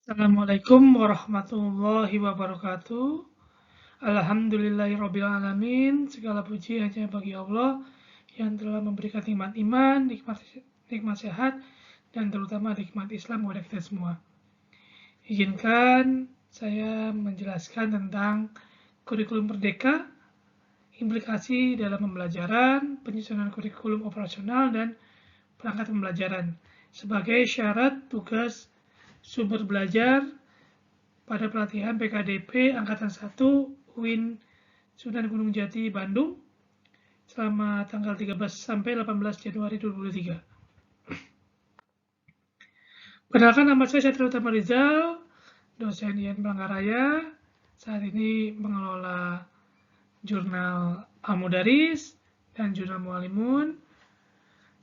Assalamualaikum warahmatullahi wabarakatuh. Alhamdulillahirabbil alamin. Segala puji hanya bagi Allah yang telah memberikan nikmat iman, nikmat sehat, dan terutama nikmat Islam kepada kita semua. Izinkan saya menjelaskan tentang kurikulum merdeka, implikasi dalam pembelajaran, penyusunan kurikulum operasional, dan perangkat pembelajaran sebagai syarat tugas sumber belajar pada pelatihan PKDP Angkatan 1 UIN Sunan Gunung Jati, Bandung selama tanggal 13 sampai 18 Januari 2023. Perkenalkan, nama saya Satrio Utama Rizal, dosen IAIN Palangkaraya, saat ini mengelola jurnal Al-Mudaris dan jurnal Mualimun.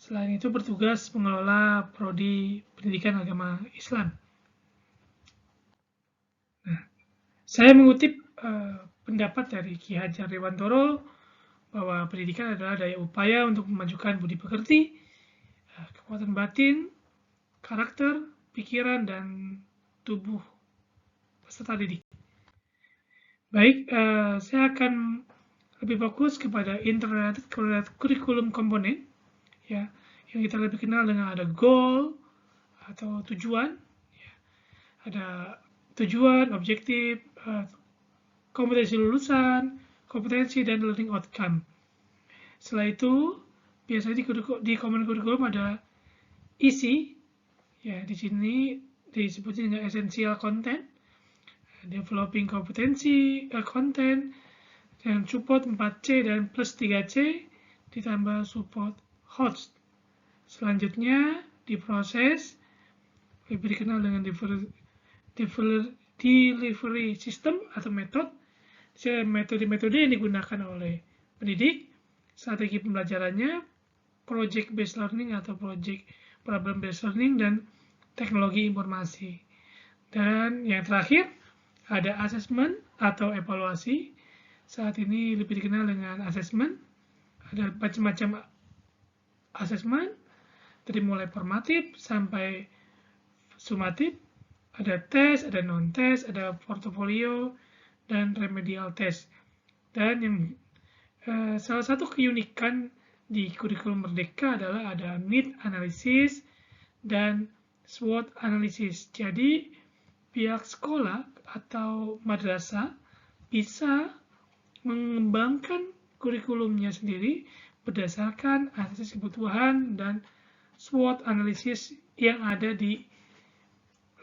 Selain itu bertugas mengelola Prodi Pendidikan Agama Islam. Saya mengutip pendapat dari Ki Hajar Dewantoro bahwa pendidikan adalah daya upaya untuk memajukan budi pekerti, kekuatan batin, karakter, pikiran, dan tubuh peserta didik. Baik, saya akan lebih fokus kepada integrated curriculum komponen, ya, yang kita lebih kenal dengan ada goal atau tujuan, ya. Ada tujuan, objektif, kompetensi lulusan, kompetensi, dan learning outcome. Setelah itu, biasanya di komponen kurikulum ada isi, ya, di sini disebutnya dengan essential content, developing kompetensi, content, dan support 4C dan plus 3C, ditambah support host. Selanjutnya, diproses, lebih dikenal dengan delivery system atau metode yang digunakan oleh pendidik, strategi pembelajarannya, project based learning atau project problem based learning, dan teknologi informasi. Dan yang terakhir, ada assessment atau evaluasi. Saat ini lebih dikenal dengan assessment. Ada macam-macam assessment, dari mulai formatif sampai sumatif. Ada tes, ada non-tes, ada portofolio, dan remedial test. Dan yang salah satu keunikan di kurikulum merdeka adalah ada need analysis dan SWOT analysis. Jadi pihak sekolah atau madrasah bisa mengembangkan kurikulumnya sendiri berdasarkan analisis kebutuhan dan SWOT analysis yang ada di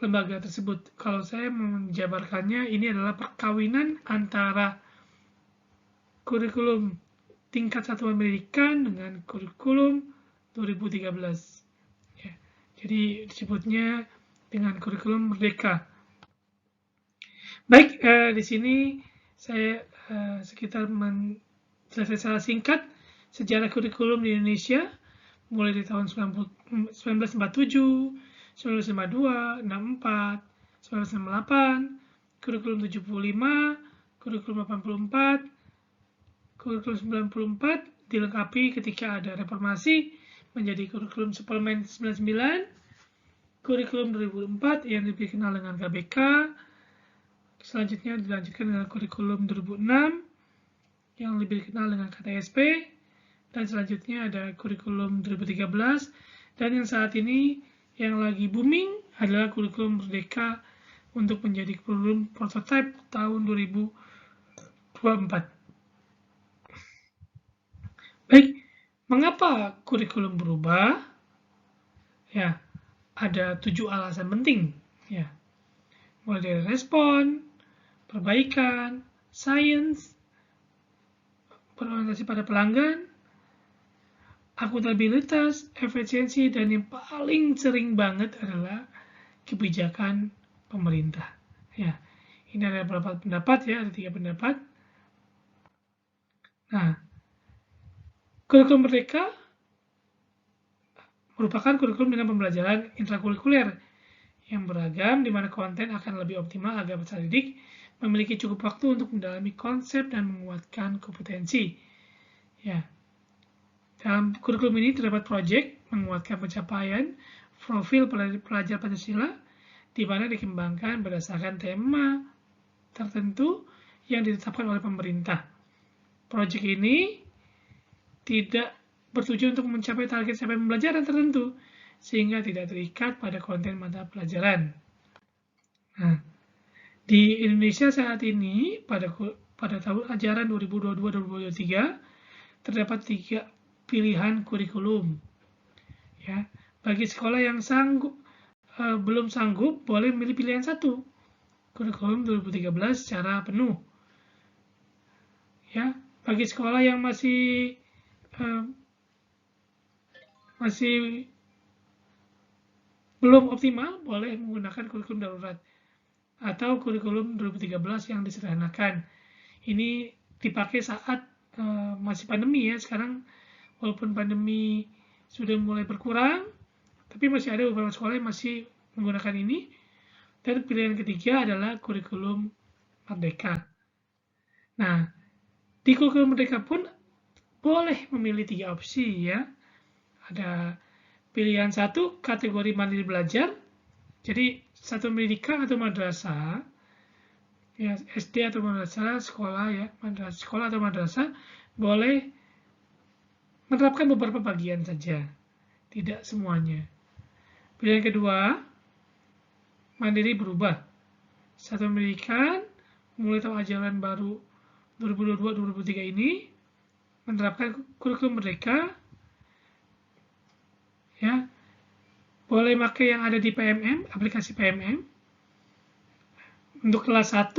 lembaga tersebut. Kalau saya menjabarkannya, ini adalah perkawinan antara kurikulum tingkat satuan pendidikan dengan kurikulum 2013. Ya, jadi disebutnya dengan kurikulum merdeka. Baik, di sini saya sekitar menjelaskan secara singkat sejarah kurikulum di Indonesia mulai dari tahun 1947, 1952, 64, 1968, kurikulum 75, kurikulum 84, kurikulum 94 dilengkapi ketika ada reformasi menjadi kurikulum suplemen 99, kurikulum 2004 yang lebih dikenal dengan KBK, selanjutnya dilanjutkan dengan kurikulum 2006 yang lebih dikenal dengan KTSP, dan selanjutnya ada kurikulum 2013, dan yang saat ini yang lagi booming adalah kurikulum merdeka untuk menjadi kurikulum prototipe tahun 2024. Baik, mengapa kurikulum berubah? Ya, ada 7 alasan penting. Ya, mulai dari respon, perbaikan, sains, berorientasi pada pelanggan, akuntabilitas, efisiensi, dan yang paling sering banget adalah kebijakan pemerintah. Ya, ini ada beberapa pendapat, ya, ada 3 pendapat. Nah, kurikulum merdeka merupakan kurikulum dengan pembelajaran intrakurikuler yang beragam, di mana konten akan lebih optimal agar peserta didik memiliki cukup waktu untuk mendalami konsep dan menguatkan kompetensi. Ya, dalam kurikulum ini terdapat proyek menguatkan pencapaian profil pelajar Pancasila di mana dikembangkan berdasarkan tema tertentu yang ditetapkan oleh pemerintah. Proyek ini tidak bertujuan untuk mencapai target capaian pembelajaran tertentu, sehingga tidak terikat pada konten mata pelajaran. Nah, di Indonesia saat ini, pada tahun ajaran 2022-2023, terdapat 3 pilihan kurikulum. Ya, bagi sekolah yang belum sanggup, boleh memilih pilihan 1, kurikulum 2013 secara penuh. Ya, bagi sekolah yang masih belum optimal, boleh menggunakan kurikulum darurat atau kurikulum 2013 yang disederhanakan. Ini dipakai saat masih pandemi ya. Sekarang walaupun pandemi sudah mulai berkurang, tapi masih ada beberapa sekolah yang masih menggunakan ini. Dan pilihan ketiga adalah kurikulum Merdeka. Nah, di kurikulum Merdeka pun boleh memilih 3 opsi ya. Ada pilihan 1, kategori mandiri belajar. Jadi satu pendidikan atau madrasah, ya, SD atau madrasah, sekolah ya, sekolah atau madrasah boleh menerapkan beberapa bagian saja, tidak semuanya. Pilihan kedua, mandiri berubah. Satu pendidikan mulai tahun ajaran baru 2022-2023 ini menerapkan kurikulum Merdeka, ya, boleh pakai yang ada di PMM, aplikasi PMM. Untuk kelas 1,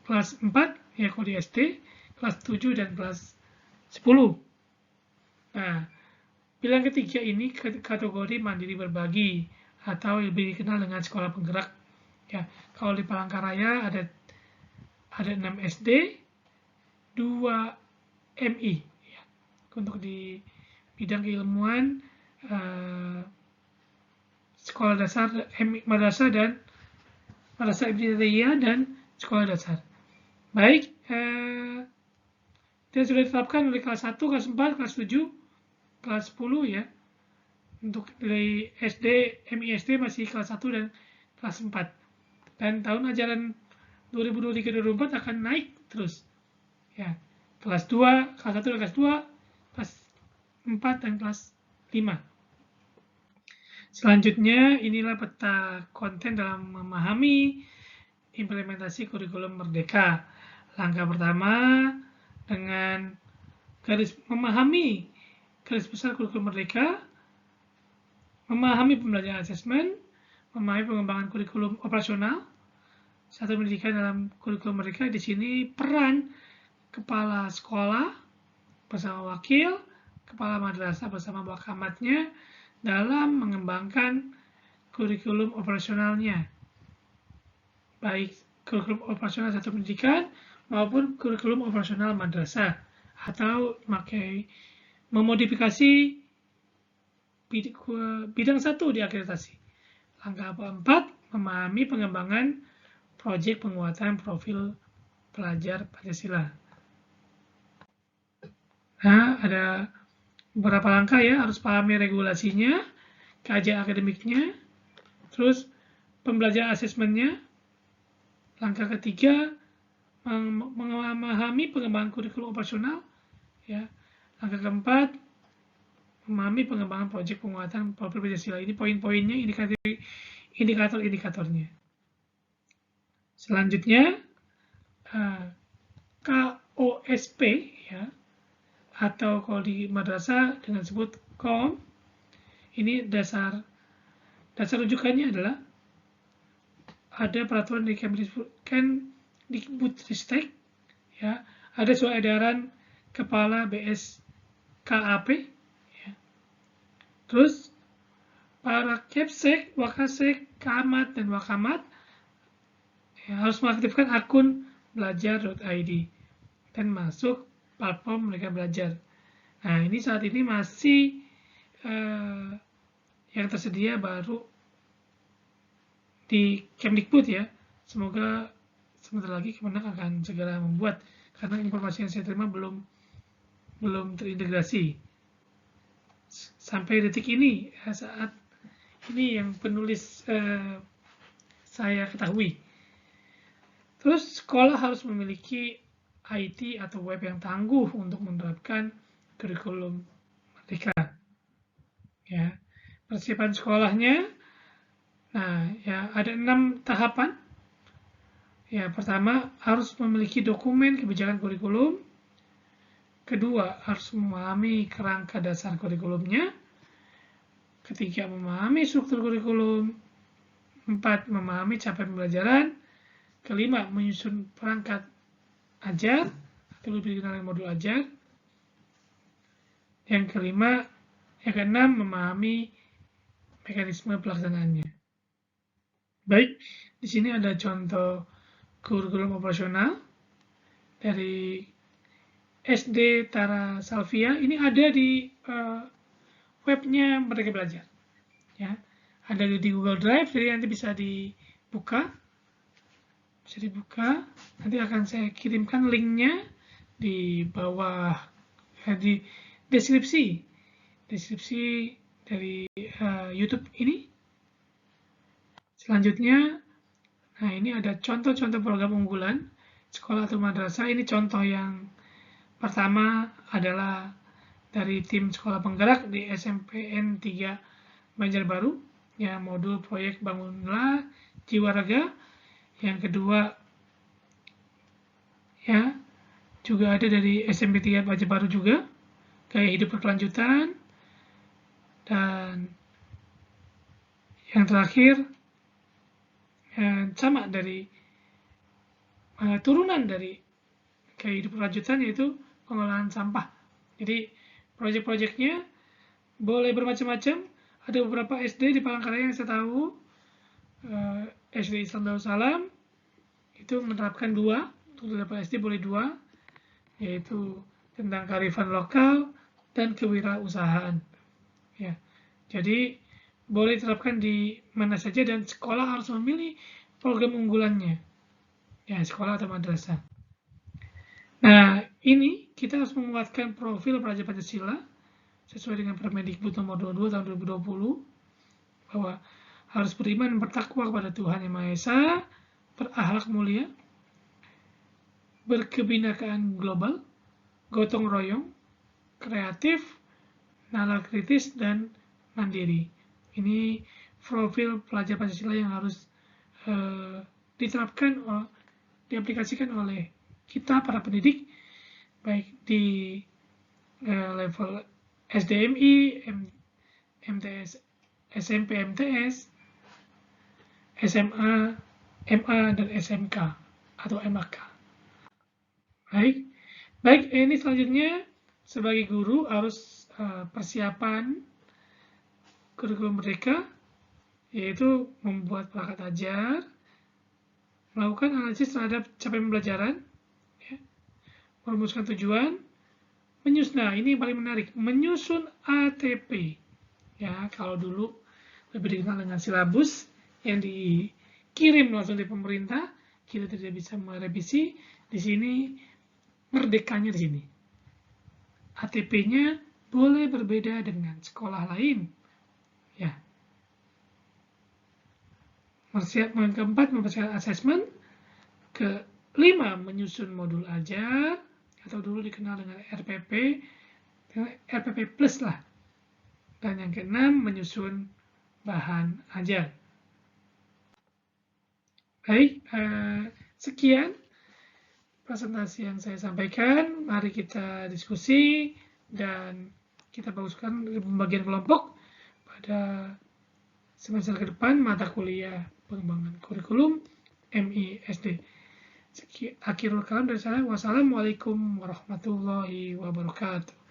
kelas 4, ya kalau di SD, kelas 7 dan kelas 10. Nah, pilihan ketiga ini kategori mandiri berbagi atau lebih dikenal dengan sekolah penggerak. Ya, kalau di Palangkaraya ada 6 SD, 2 MI. Ya. Untuk di bidang keilmuan, sekolah dasar, madrasah dan madrasah ibtidaiyah dan sekolah dasar. Baik, dan sudah ditetapkan oleh kelas 1, kelas 4, kelas 7, kelas 10 ya. Untuk dari SD, MISD masih kelas 1 dan kelas 4. Dan tahun ajaran 2023-2024 akan naik terus. Ya, kelas 2, kelas 1 dan kelas 2, kelas 4 dan kelas 5. Selanjutnya, inilah peta konten dalam memahami implementasi kurikulum Merdeka. Langkah pertama, dengan memahami garis besar kurikulum Merdeka, memahami pembelajaran asesmen, memahami pengembangan kurikulum operasional. Satu pendidikan dalam kurikulum Merdeka di sini peran kepala sekolah bersama wakil, kepala madrasah bersama wakamatnya dalam mengembangkan kurikulum operasionalnya. Baik kurikulum operasional satu pendidikan maupun kurikulum operasional madrasah, atau memodifikasi bidang 1 di akreditasi. Langkah keempat, memahami pengembangan proyek penguatan profil pelajar Pancasila. Nah, ada beberapa langkah ya, harus pahami regulasinya, kajian akademiknya, terus pembelajaran asesmennya. Langkah ketiga, memahami pengembangan kurikulum operasional. Ya. Langkah keempat, memahami pengembangan proyek penguatan profil Pancasila. Ini poin-poinnya, indikator-indikatornya. Selanjutnya, KOSP ya, atau kalau di madrasah dengan sebut KOM. Ini dasar rujukannya adalah ada peraturan di Kemdikbudristek, ya, ada surat edaran kepala BSKAP, ya. Terus para Kepsek, Wakasek, Camat dan Wakamat ya, harus mengaktifkan akun belajar.id dan masuk platform Merdeka Belajar. Nah, ini saat ini masih yang tersedia baru di Kemdikbud ya. Semoga sebentar lagi Kemenang akan segera membuat, karena informasi yang saya terima belum terintegrasi sampai detik ini. Saat ini yang penulis saya ketahui. Terus sekolah harus memiliki IT atau web yang tangguh untuk menerapkan kurikulum Merdeka. Ya, persiapan sekolahnya, nah ya ada 6 tahapan. Ya, pertama harus memiliki dokumen kebijakan kurikulum. Kedua, harus memahami kerangka dasar kurikulumnya. Ketiga, memahami struktur kurikulum. 4, memahami capaian pembelajaran. Kelima, menyusun perangkat ajar, atau lebih dikenal dengan modul ajar. Yang keenam, memahami mekanisme pelaksanaannya. Baik, di sini ada contoh kurikulum operasional dari SD Tara Salvia. Ini ada di webnya Merdeka Belajar. Ya, ada di Google Drive, jadi nanti bisa dibuka. Nanti akan saya kirimkan linknya di bawah, di deskripsi dari YouTube ini. Selanjutnya, nah ini ada contoh-contoh program unggulan sekolah atau madrasah. Ini contoh yang pertama adalah dari tim sekolah penggerak di SMPN 3 Banjarbaru, ya, modul proyek Bangunlah Jiwa Raga. Yang kedua, ya, juga ada dari SMP 3 Banjarbaru juga, gaya hidup berkelanjutan. Dan yang terakhir, sama dari turunan dari gaya hidup berkelanjutan, yaitu pengolahan sampah. Jadi proyek-proyeknya boleh bermacam-macam. Ada beberapa SD di Palangkaraya yang saya tahu, SD Islam Darussalam itu menerapkan 2, untuk beberapa SD boleh 2, yaitu tentang kearifan lokal dan kewirausahaan. Ya, jadi boleh diterapkan di mana saja dan sekolah harus memilih program unggulannya. Ya, sekolah atau madrasah. Nah, ini kita harus menguatkan profil pelajar Pancasila sesuai dengan Permendikbud nomor 22 tahun 2020, bahwa harus beriman dan bertakwa kepada Tuhan Yang Maha Esa, berakhlak mulia, berkebinakaan global, gotong royong, kreatif, nalar kritis, dan mandiri. Ini profil pelajar Pancasila yang harus diterapkan, diaplikasikan oleh kita para pendidik, baik di level SDMI, MTS, SMP MTS, SMA, MA, dan SMK atau MAK. Baik, ini selanjutnya sebagai guru harus persiapan kurikulum Merdeka, yaitu membuat perangkat ajar, melakukan analisis terhadap capaian pembelajaran, ya, merumuskan tujuan, nah ini yang paling menarik, menyusun ATP. Ya, kalau dulu lebih dikenal dengan silabus yang dikirim langsung dari pemerintah, kita tidak bisa merevisi. Di sini merdekanya di sini. ATP-nya boleh berbeda dengan sekolah lain. Ya. Keempat, mempersiapkan asesmen. Kelima, menyusun modul ajar, atau dulu dikenal dengan RPP plus lah. Dan yang keenam, menyusun bahan ajar. Baik, sekian presentasi yang saya sampaikan. Mari kita diskusi dan kita baguskan pembagian kelompok pada semester ke depan mata kuliah pengembangan kurikulum MISD. Akhirul kalam dari saya. Wassalamualaikum warahmatullahi wabarakatuh.